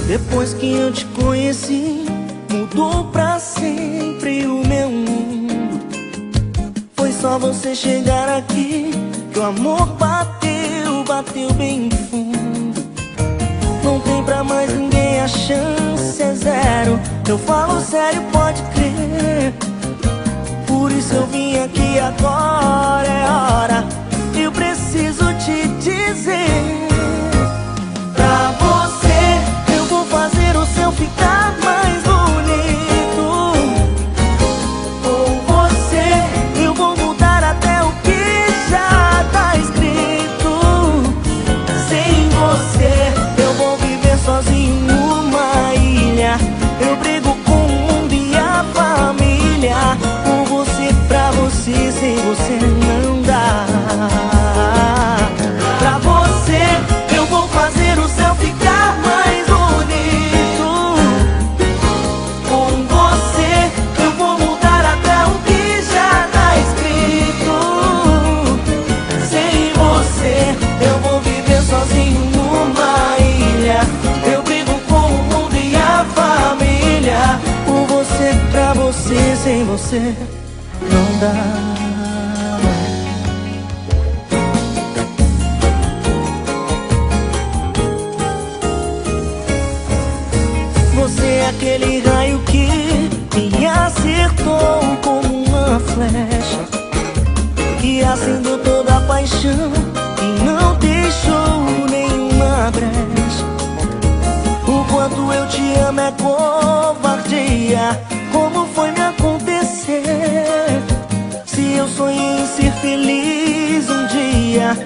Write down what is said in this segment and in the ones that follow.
Depois que eu te conheci, mudou pra sempre o meu mundo. Foi só você chegar aqui que o amor bateu bem fundo. Não tem pra mais ninguém, a chance é zero. Eu falo sério, pode crer. Por isso eu vim aqui agora, é hora. Eu preciso te dizer: pra você eu vou fazer o céu ficar mais bonito. Com você eu vou mudar até o que já tá escrito. Sem você eu vou viver sozinho numa ilha. Eu brigo com o mundo e a família. Com você, pra você, sem você não dá. Pra você eu vou fazer o céu ficar mais bonito. Com você eu vou mudar até o que já tá escrito. Sem você eu vou viver sozinho numa ilha. Eu brigo com o mundo e a família. Por você, pra você, sem você não dá. Você é aquele raio que me acertou como uma flecha, que acendeu toda a paixão e não deixou nenhuma brecha. O quanto eu te amo é covardia. Como foi me acontecer? Se eu sonhei em ser feliz um dia,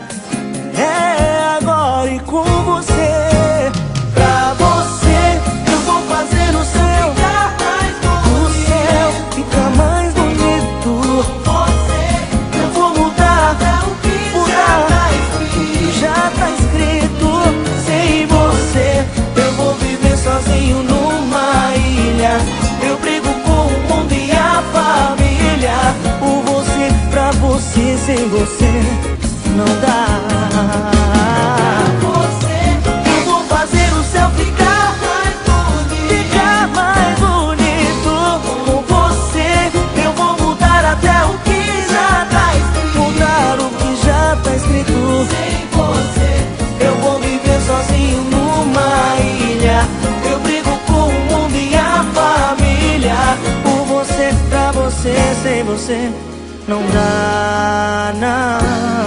é agora e com você. Pra você eu vou fazer o céu ficar mais bonito. O céu fica mais bonito. Com você eu vou mudar até o que já tá escrito. Sem você eu vou viver sozinho numa ilha. Eu brigo com o mundo e a família. Por você, pra você, sem você não dá. Eu vou fazer o céu ficar mais bonito. Com você eu vou mudar até o que já tá escrito. Mudar o que já tá escrito. Sem você eu vou viver sozinho numa ilha. Eu brigo com o mundo e a família. Por você, pra você, sem você não dá, não.